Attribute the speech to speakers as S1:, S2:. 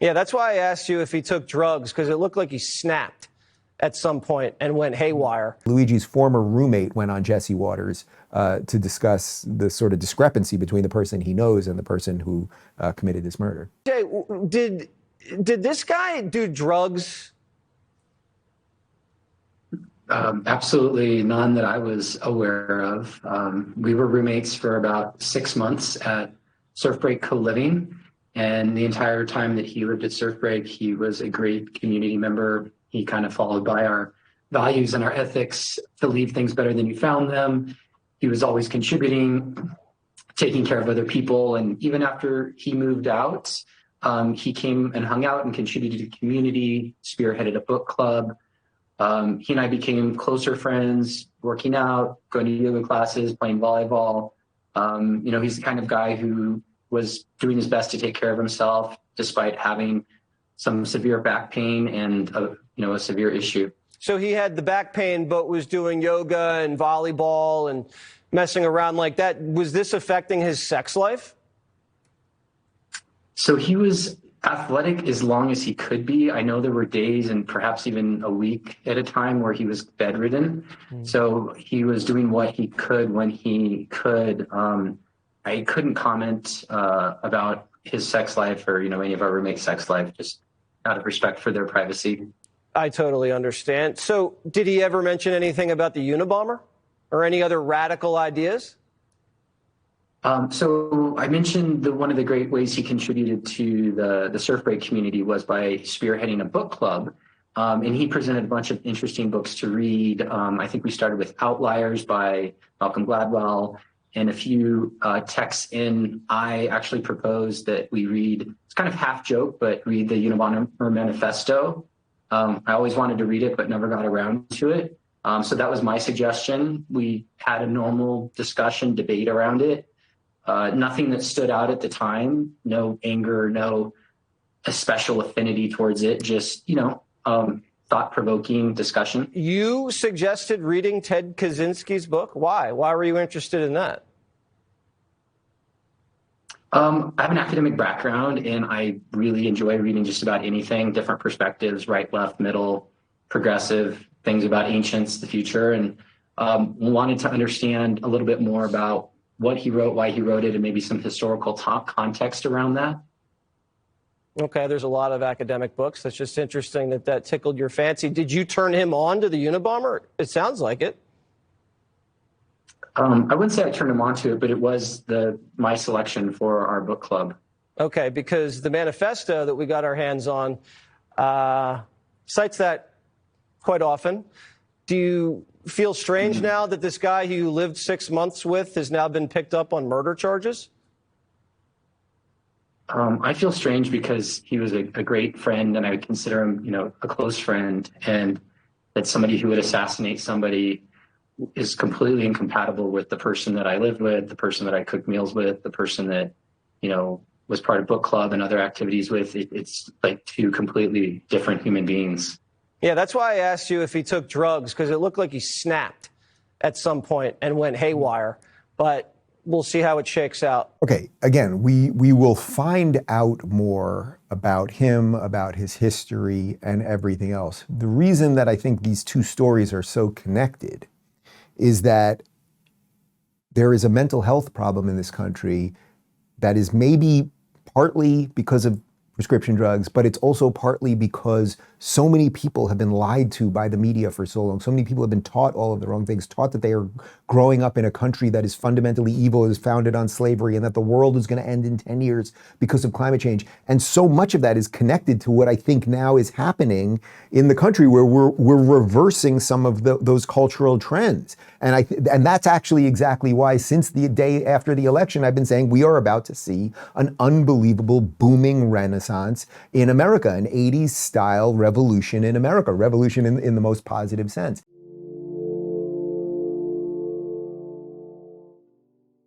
S1: Yeah, that's why I asked you if he took drugs, because it looked like he snapped at some point and went haywire.
S2: Luigi's former roommate went on Jesse Waters to discuss the sort of discrepancy between the person he knows and the person who committed this murder.
S1: Jay, did this guy do drugs?
S3: Absolutely none that I was aware of. We were roommates for about 6 months at Surf Break Co-Living, and the entire time that he lived at Surf Break, he was a great community member. He kind of followed by our values and our ethics to leave things better than you found them. He was always contributing, taking care of other people, and even after he moved out, he came and hung out and contributed to the community, spearheaded a book club. He and I became closer friends, working out, going to yoga classes, playing volleyball. He's the kind of guy who was doing his best to take care of himself, despite having some severe back pain and a severe issue.
S1: So he had the back pain, but was doing yoga and volleyball and messing around like that. Was this affecting his sex life?
S3: So he was athletic as long as he could be. I know there were days and perhaps even a week at a time where he was bedridden. So he was doing what he could when he could. I couldn't comment about his sex life or, any of our roommates' sex life, just out of respect for their privacy.
S1: I totally understand. So did he ever mention anything about the Unabomber or any other radical ideas?
S3: So I mentioned one of the great ways he contributed to the surf break community was by spearheading a book club. And he presented a bunch of interesting books to read. I think we started with Outliers by Malcolm Gladwell. And a few texts in, I actually proposed that we read, it's kind of half joke, but read the Unabomber manifesto. I always wanted to read it, but never got around to it. So that was my suggestion. We had a normal discussion, debate around it. Nothing that stood out at the time, no anger, no a special affinity towards it, just, thought-provoking discussion.
S1: You suggested reading Ted Kaczynski's book. Why? Why were you interested in that?
S3: I have an academic background, and I really enjoy reading just about anything, different perspectives, right, left, middle, progressive, things about ancients, the future, and wanted to understand a little bit more about what he wrote, why he wrote it, and maybe some historical context around that.
S1: Okay, there's a lot of academic books. That's just interesting that tickled your fancy. Did you turn him on to the Unabomber? It sounds like it.
S3: I wouldn't say I turned him on to it, but it was my selection for our book club.
S1: Okay, because the manifesto that we got our hands on cites that quite often. Do you feel strange now that this guy who you lived 6 months with has now been picked up on murder charges?
S3: I feel strange because he was a great friend, and I would consider him, a close friend, and that somebody who would assassinate somebody is completely incompatible with the person that I lived with, the person that I cooked meals with, the person that, was part of book club and other activities with. It's like two completely different human beings.
S1: Yeah, that's why I asked you if he took drugs, because it looked like he snapped at some point and went haywire. But we'll see how it shakes out.
S2: Okay, again, we will find out more about him, about his history, and everything else. The reason that I think these two stories are so connected is that there is a mental health problem in this country that is maybe partly because of prescription drugs, but it's also partly because so many people have been lied to by the media for so long. So many people have been taught all of the wrong things, taught that they are growing up in a country that is fundamentally evil, is founded on slavery, and that the world is going to end in 10 years because of climate change. And so much of that is connected to what I think now is happening in the country, where we're reversing some of those cultural trends. And that's actually exactly why, since the day after the election, I've been saying we are about to see an unbelievable booming renaissance in America, an 80s style revolution in America, revolution in the most positive sense.